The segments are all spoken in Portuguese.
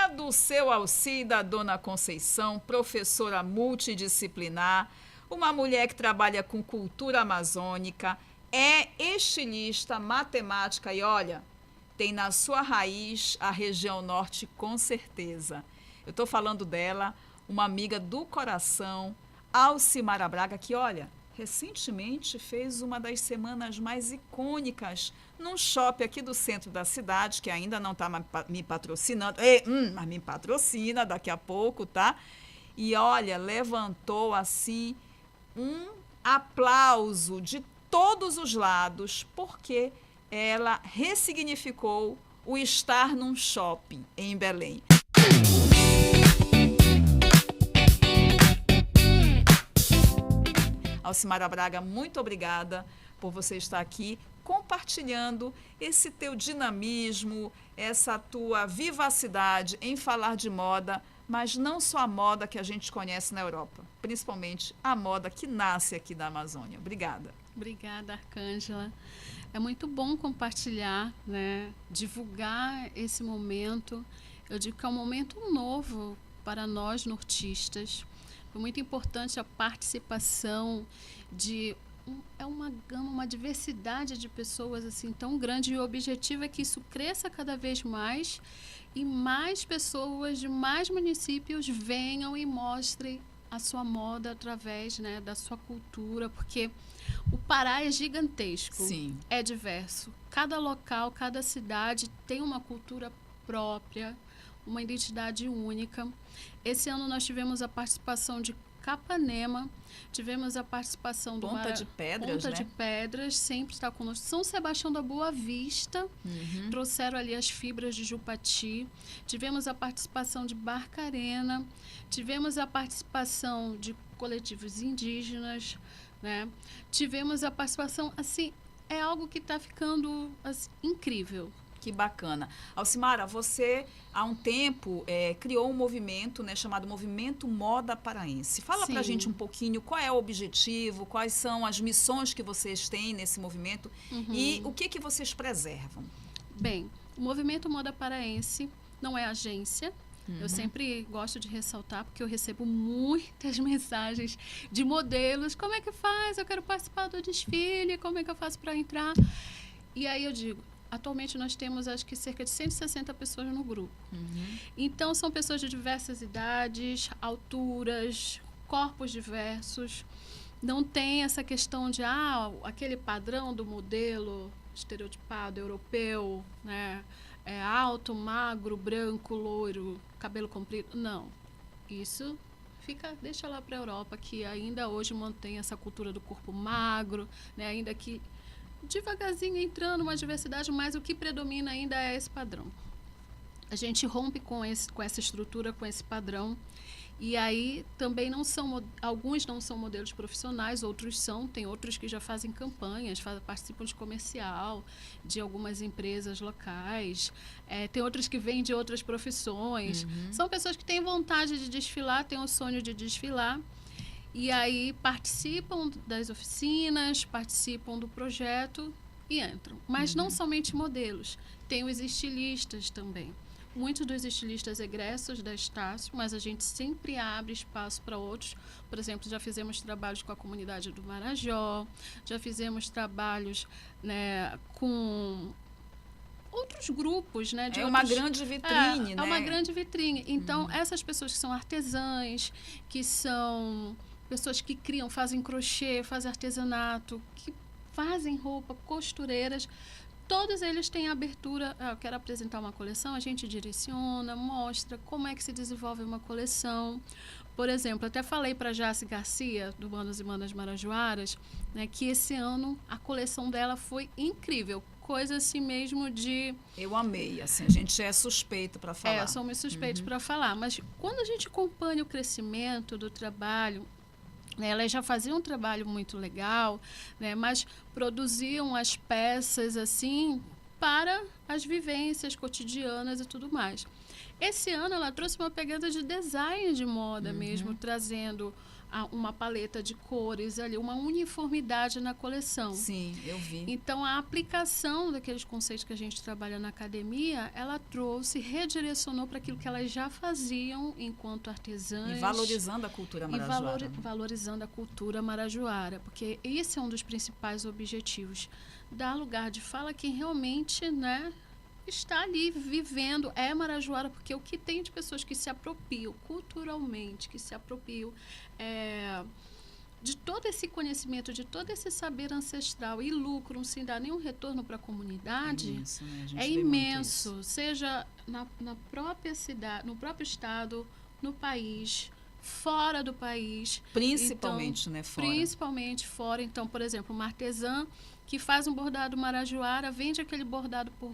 filha do seu Alci, da Dona Conceição, professora multidisciplinar, uma mulher que trabalha com cultura amazônica, é estilista, matemática e, olha, tem na sua raiz a região norte com certeza. Eu estou falando dela, uma amiga do coração, Alcimara Braga, que, olha, recentemente fez uma das semanas mais icônicas num shopping aqui do centro da cidade, que ainda não está me patrocinando, mas me patrocina daqui a pouco, tá? E, olha, levantou, assim, um aplauso de todos os lados, porque ela ressignificou o estar num shopping em Belém. Alcimara Braga, muito obrigada por você estar aqui compartilhando esse teu dinamismo, essa tua vivacidade em falar de moda, mas não só a moda que a gente conhece na Europa, principalmente a moda que nasce aqui da Amazônia. Obrigada. Obrigada, Arcângela. É muito bom compartilhar, né? Divulgar esse momento. Eu digo que é um momento novo para nós nortistas. Foi muito importante a participação de uma gama, uma diversidade de pessoas assim tão grande, e o objetivo é que isso cresça cada vez mais e mais pessoas de mais municípios venham e mostrem a sua moda através, né, da sua cultura, porque o Pará é gigantesco. Sim. É diverso. Cada local, cada cidade tem uma cultura própria, uma identidade única. Esse ano nós tivemos a participação de Capanema, tivemos a participação do Ponta de Pedras, Ponta né? de Pedras, sempre está conosco. São Sebastião da Boa Vista, trouxeram ali as fibras de Jupati. Tivemos a participação de Barcarena, tivemos a participação de coletivos indígenas, né? Tivemos a participação, assim, é algo que está ficando assim, incrível. Que bacana. Alcimara, você há um tempo criou um movimento, né, chamado Movimento Moda Paraense. Fala pra gente um pouquinho qual é o objetivo, quais são as missões que vocês têm nesse movimento e o que vocês preservam. Bem, o Movimento Moda Paraense não é agência. Eu sempre gosto de ressaltar, porque eu recebo muitas mensagens de modelos. Como é que faz? Eu quero participar do desfile. Como é que eu faço para entrar? E aí eu digo, atualmente nós temos acho que cerca de 160 pessoas no grupo. Então são pessoas de diversas idades, alturas, corpos diversos. Não tem essa questão de aquele padrão do modelo estereotipado europeu, né? Alto, magro, branco, loiro, cabelo comprido. Não. Isso deixa lá para a Europa, que ainda hoje mantém essa cultura do corpo magro, né? Ainda que devagarzinho entrando uma diversidade, mas o que predomina ainda é esse padrão. A gente rompe com essa estrutura, com esse padrão. E aí também alguns não são modelos profissionais, outros são, tem outros que já fazem campanhas, participam de comercial, de algumas empresas locais, tem outros que vêm de outras profissões. São pessoas que têm vontade de desfilar, têm o sonho de desfilar, e aí participam das oficinas, participam do projeto e entram. Mas não somente modelos, tem os estilistas também. Muitos dos estilistas egressos da Estácio, mas a gente sempre abre espaço para outros. Por exemplo, já fizemos trabalhos com a comunidade do Marajó, já fizemos trabalhos, né, com outros grupos, né? Uma grande vitrine, né? É uma grande vitrine. Então, essas pessoas que são artesãs, que são pessoas que criam, fazem crochê, fazem artesanato, que fazem roupa, costureiras, todos eles têm abertura. Eu quero apresentar uma coleção, a gente direciona, mostra como é que se desenvolve uma coleção. Por exemplo, até falei para a Jace Garcia, do Manos e Manas Marajoaras, né, que esse ano a coleção dela foi incrível. Coisa assim mesmo de... Eu amei, assim, a gente é suspeito para falar. Somos suspeitos para falar, mas quando a gente acompanha o crescimento do trabalho, né, elas já faziam um trabalho muito legal, né, mas produziam as peças assim para as vivências cotidianas e tudo mais. Esse ano ela trouxe uma pegada de design de moda mesmo, trazendo uma paleta de cores ali, uma uniformidade na coleção. Sim, eu vi. Então, a aplicação daqueles conceitos que a gente trabalha na academia, ela trouxe, redirecionou para aquilo que elas já faziam enquanto artesãs. E valorizando a cultura marajoara. E valorizando a cultura marajoara, porque esse é um dos principais objetivos. Dar lugar de fala a quem realmente, né, está ali vivendo, é marajoara, porque o que tem de pessoas que se apropriam culturalmente, que se apropriam de todo esse conhecimento, de todo esse saber ancestral e lucram sem dar nenhum retorno para a comunidade, Isso, né? A gente é vê muito imenso, isso. seja na própria cidade, no próprio estado, no país, fora do país. Principalmente, então, né, fora. Principalmente fora. Então, por exemplo, uma artesã que faz um bordado marajoara, vende aquele bordado por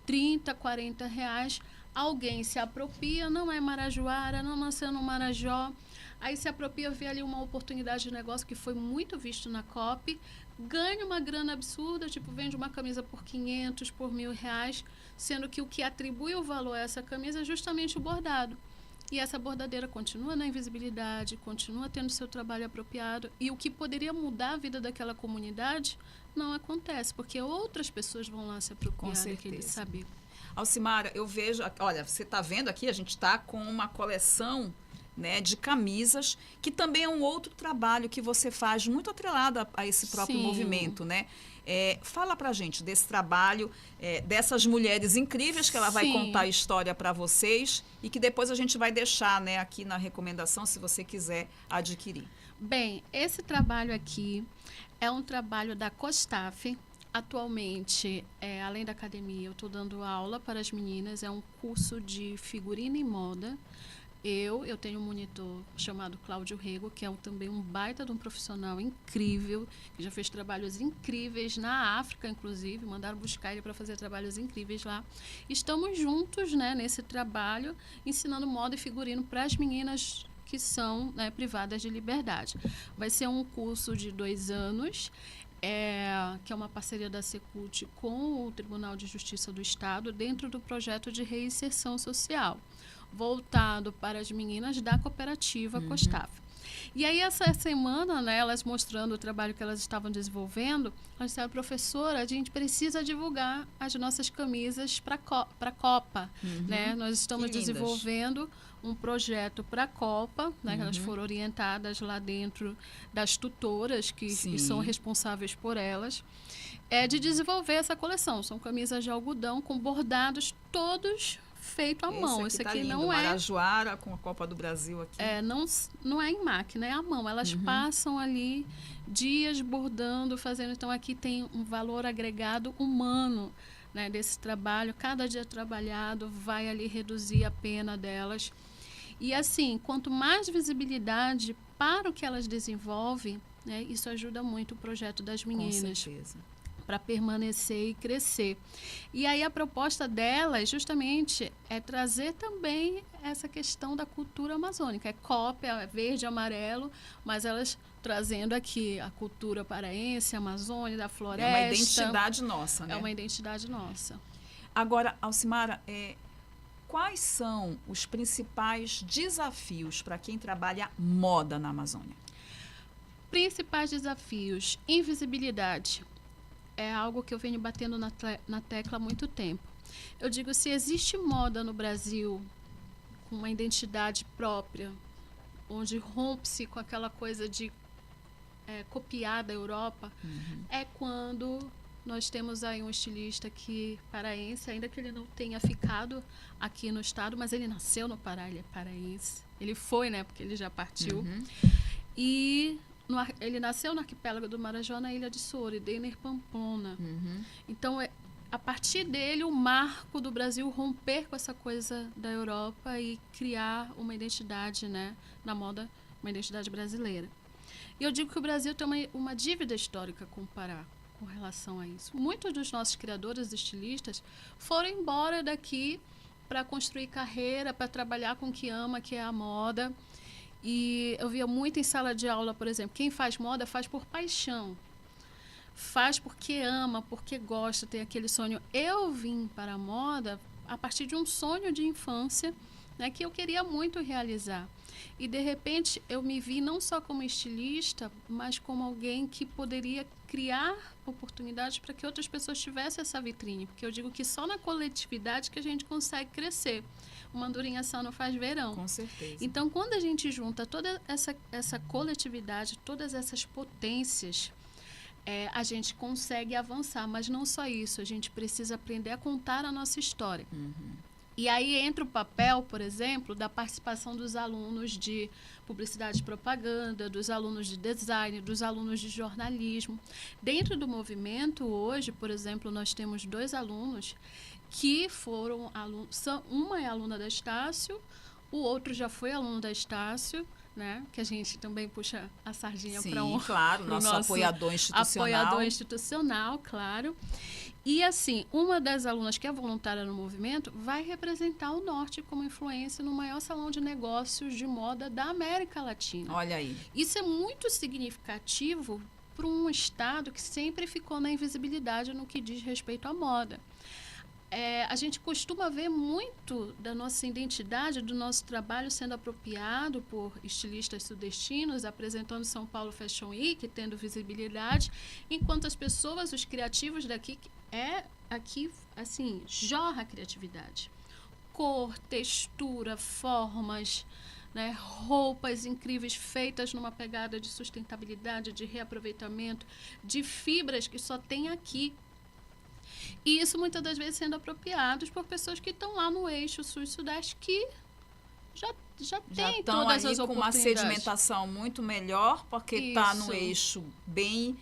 30, 40 reais, alguém se apropria, não é marajoara, não nasceu no Marajó, aí se apropria, vê ali uma oportunidade de negócio que foi muito visto na COP, ganha uma grana absurda, tipo, vende uma camisa por 500, por R$1.000, sendo que o que atribui o valor a essa camisa é justamente o bordado. E essa bordadeira continua na invisibilidade, continua tendo seu trabalho apropriado, e o que poderia mudar a vida daquela comunidade não acontece, porque outras pessoas vão lá se apropriar daquele saber. Alcimara, eu vejo, olha, você está vendo aqui, a gente está com uma coleção, né, de camisas, que também é um outro trabalho que você faz muito atrelado a esse próprio Sim. movimento, né? Fala pra gente desse trabalho, dessas mulheres incríveis que ela vai Sim. contar a história para vocês e que depois a gente vai deixar, né, aqui na recomendação, se você quiser adquirir. Bem, esse trabalho aqui é um trabalho da COSTAF. Atualmente, além da academia, eu estou dando aula para as meninas. É um curso de figurino e moda. Eu tenho um monitor chamado Cláudio Rego, que é também um baita de um profissional incrível, que já fez trabalhos incríveis na África, inclusive. Mandaram buscar ele para fazer trabalhos incríveis lá. Estamos juntos, né, nesse trabalho, ensinando moda e figurino para as meninas que são, né, privadas de liberdade. Vai ser um curso de 2 anos, que é uma parceria da Secult com o Tribunal de Justiça do Estado, dentro do projeto de reinserção social, voltado para as meninas da cooperativa COSTAF. E aí, essa semana, né, elas mostrando o trabalho que elas estavam desenvolvendo, elas disseram: professora, a gente precisa divulgar as nossas camisas para a Copa. Né? Nós estamos desenvolvendo um projeto para a Copa, né, que elas foram orientadas lá dentro das tutoras que são responsáveis por elas, de desenvolver essa coleção. São camisas de algodão com bordados todos feito à mão. Esse aqui não lindo, Marajoara com a Copa do Brasil aqui. Não é em máquina, é à mão. Elas passam ali dias bordando, fazendo. Então, aqui tem um valor agregado humano, né, desse trabalho. Cada dia trabalhado vai ali reduzir a pena delas. E assim, quanto mais visibilidade para o que elas desenvolvem, né, isso ajuda muito o projeto das meninas. Com certeza. Para permanecer e crescer. E aí a proposta delas justamente é trazer também essa questão da cultura amazônica. É cópia, é verde e amarelo, mas elas trazendo aqui a cultura paraense, amazônia, da floresta. É uma identidade nossa, né? É uma identidade nossa. Agora, Alcimara, quais são os principais desafios para quem trabalha moda na Amazônia? Principais desafios: invisibilidade. É algo que eu venho batendo na tecla há muito tempo. Eu digo, se existe moda no Brasil com uma identidade própria, onde rompe-se com aquela coisa de copiar da Europa, é quando nós temos aí um estilista paraense, ainda que ele não tenha ficado aqui no estado, mas ele nasceu no Pará, ele é paraense. Ele foi, né, porque ele já partiu. E ele nasceu no arquipélago do Marajó, na ilha de Soure, Denner Pamplona. Então, a partir dele, o marco do Brasil romper com essa coisa da Europa e criar uma identidade, né, na moda, uma identidade brasileira. E eu digo que o Brasil tem uma dívida histórica com o Pará com relação a isso. Muitos dos nossos criadores estilistas foram embora daqui para construir carreira, para trabalhar com o que ama, que é a moda. E eu via muito em sala de aula, por exemplo, quem faz moda faz por paixão. Faz porque ama, porque gosta, tem aquele sonho. Eu vim para a moda a partir de um sonho de infância, né, que eu queria muito realizar. E, de repente, eu me vi não só como estilista, mas como alguém que poderia criar oportunidades para que outras pessoas tivessem essa vitrine. Porque eu digo que só na coletividade que a gente consegue crescer. Uma andorinha só não faz verão. Com certeza. Então, quando a gente junta toda essa coletividade, todas essas potências, a gente consegue avançar. Mas não só isso, a gente precisa aprender a contar a nossa história. E aí entra o papel, por exemplo, da participação dos alunos de publicidade e propaganda, dos alunos de design, dos alunos de jornalismo. Dentro do movimento, hoje, por exemplo, nós temos 2 alunos que foram alunos. Uma é aluna da Estácio, o outro já foi aluno da Estácio, né? Que a gente também puxa a sardinha para claro, nosso apoiador institucional. Apoiador institucional, claro. E, assim, uma das alunas que é voluntária no movimento vai representar o Norte como influência no maior salão de negócios de moda da América Latina. Olha aí. Isso é muito significativo para um estado que sempre ficou na invisibilidade no que diz respeito à moda. A gente costuma ver muito da nossa identidade, do nosso trabalho sendo apropriado por estilistas sudestinos, apresentando São Paulo Fashion Week, tendo visibilidade, enquanto as pessoas, os criativos daqui, aqui, assim, jorra a criatividade. Cor, textura, formas, né, roupas incríveis feitas numa pegada de sustentabilidade, de reaproveitamento, de fibras que só tem aqui. E isso muitas das vezes sendo apropriados por pessoas que estão lá no eixo sul e sudeste que já tem todas as oportunidades. Com uma sedimentação muito melhor, porque está no eixo bem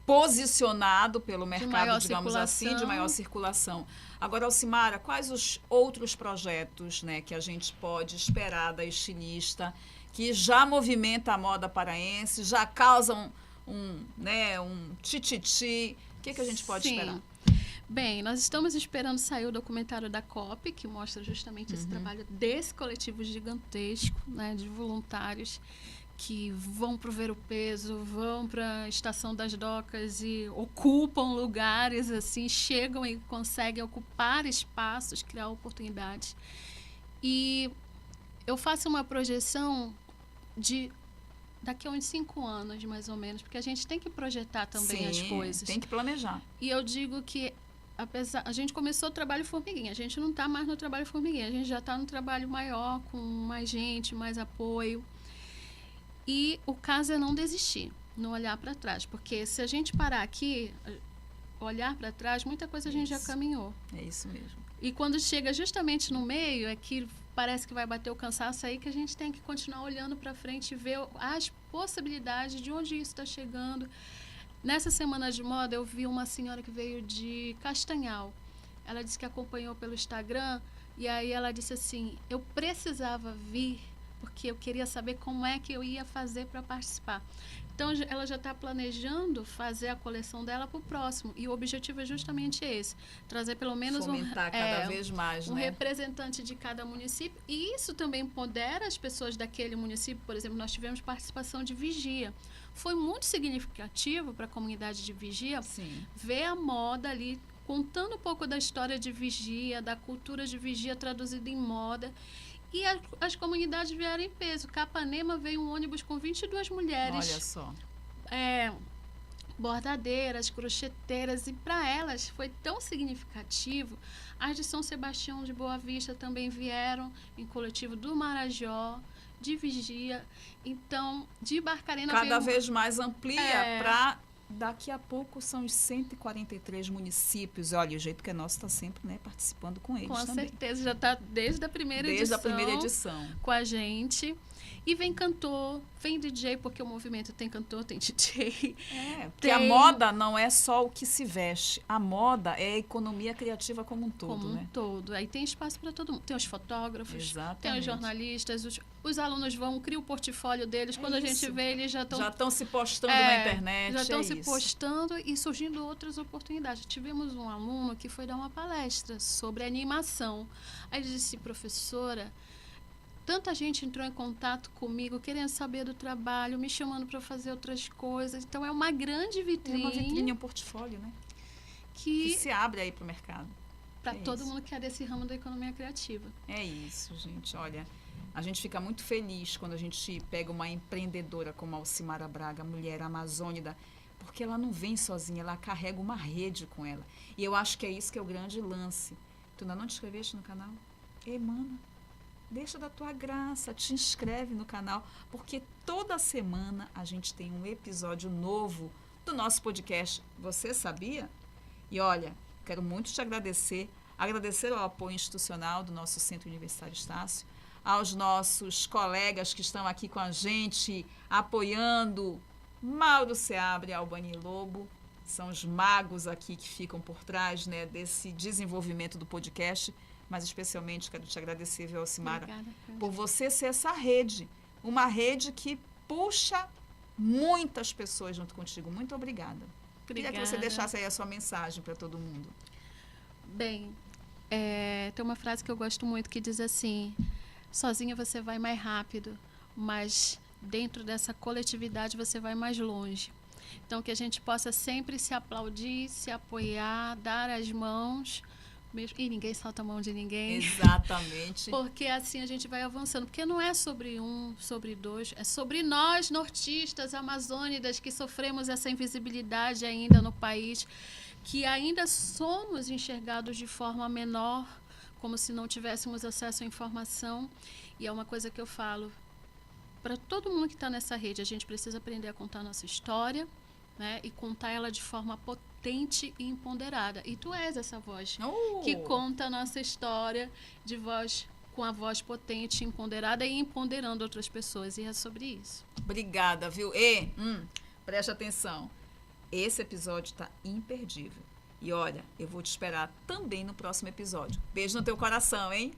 posicionado pelo mercado, digamos assim, de maior circulação. Agora, Alcimara, quais os outros projetos, né, que a gente pode esperar da estilista que já movimenta a moda paraense, já causam um tititi? O que a gente pode esperar? Bem, nós estamos esperando sair o documentário da COP, que mostra justamente esse trabalho desse coletivo gigantesco, né, de voluntários que vão para o Ver o Peso, vão para a Estação das Docas e ocupam lugares, assim, chegam e conseguem ocupar espaços, criar oportunidades. E eu faço uma projeção de daqui a uns 5 anos, mais ou menos, porque a gente tem que projetar também as coisas. Tem que planejar. E eu digo que a gente começou o trabalho formiguinha, a gente não está mais no trabalho formiguinha, a gente já está no trabalho maior, com mais gente, mais apoio. E o caso é não desistir, não olhar para trás, porque se a gente parar aqui, olhar para trás, muita coisa a gente já caminhou. É isso mesmo. E quando chega justamente no meio, é que parece que vai bater o cansaço aí, que a gente tem que continuar olhando para frente e ver as possibilidades de onde isso está chegando. Nessa semana de moda, eu vi uma senhora que veio de Castanhal. Ela disse que acompanhou pelo Instagram e aí ela disse assim, eu precisava vir porque eu queria saber como é que eu ia fazer para participar. Então, ela já está planejando fazer a coleção dela para o próximo. E o objetivo é justamente esse. Trazer pelo menos fomentar cada vez mais, um representante de cada município. E isso também empodera as pessoas daquele município. Por exemplo, nós tivemos participação de Vigia. Foi muito significativo para a comunidade de Vigia ver a moda ali, contando um pouco da história de Vigia, da cultura de Vigia traduzida em moda. E as comunidades vieram em peso. Capanema veio um ônibus com 22 mulheres. Olha só. Bordadeiras, crocheteiras. E para elas foi tão significativo. As de São Sebastião de Boa Vista também vieram em coletivo do Marajó, de Vigia. Então, de Barcarena cada vez mais amplia para... Daqui a pouco são os 143 municípios. Olha, o jeito que é nosso está sempre, né, participando com eles também. Com certeza, já está desde a primeira edição com a gente. E vem cantor, vem DJ, porque o movimento tem cantor, tem DJ. Porque a moda não é só o que se veste. A moda é a economia criativa como um todo, como um todo. Aí tem espaço para todo mundo. Tem os fotógrafos, tem os jornalistas, os alunos vão, criam o portfólio deles. Quando a gente vê, eles já estão se postando na internet. Já estão se postando e surgindo outras oportunidades. Tivemos um aluno que foi dar uma palestra sobre animação. Aí ele disse, professora, tanta gente entrou em contato comigo, querendo saber do trabalho, me chamando para fazer outras coisas. Então, é uma grande vitrine. É uma vitrine, um portfólio, né? Que se abre aí para o mercado. para todo mundo que é desse ramo da economia criativa. É isso, gente. Olha, a gente fica muito feliz quando a gente pega uma empreendedora como a Alcimara Braga, mulher amazônida, porque ela não vem sozinha, ela carrega uma rede com ela. E eu acho que é isso que é o grande lance. Tu ainda não te inscreveste no canal? Ei, mana, deixa da tua graça, te inscreve no canal, porque toda semana a gente tem um episódio novo do nosso podcast. Você sabia? E olha, quero muito te agradecer ao apoio institucional do nosso Centro Universitário Estácio, aos nossos colegas que estão aqui com a gente, apoiando, Mauro Seabre e Albani Lobo, são os magos aqui que ficam por trás, né, desse desenvolvimento do podcast, mas especialmente quero te agradecer, viu, Alcimara, por você ser essa rede, uma rede que puxa muitas pessoas junto contigo. Muito obrigada. Queria que você deixasse aí a sua mensagem para todo mundo. Bem, tem uma frase que eu gosto muito que diz assim: sozinha você vai mais rápido, mas dentro dessa coletividade você vai mais longe. Então, que a gente possa sempre se aplaudir, se apoiar, dar as mãos, mesmo, e ninguém solta a mão de ninguém. Exatamente. Porque assim a gente vai avançando. Porque não é sobre um, sobre dois, é sobre nós, nortistas, amazônidas, que sofremos essa invisibilidade ainda no país, que ainda somos enxergados de forma menor, como se não tivéssemos acesso à informação. E é uma coisa que eu falo para todo mundo que está nessa rede: a gente precisa aprender a contar a nossa história, né, e contar ela de forma potente e empoderada. E tu és essa voz que conta a nossa história com a voz potente, empoderada e empoderando outras pessoas. E é sobre isso. Obrigada, viu? Preste atenção. Esse episódio está imperdível. E olha, eu vou te esperar também no próximo episódio. Beijo no teu coração, hein?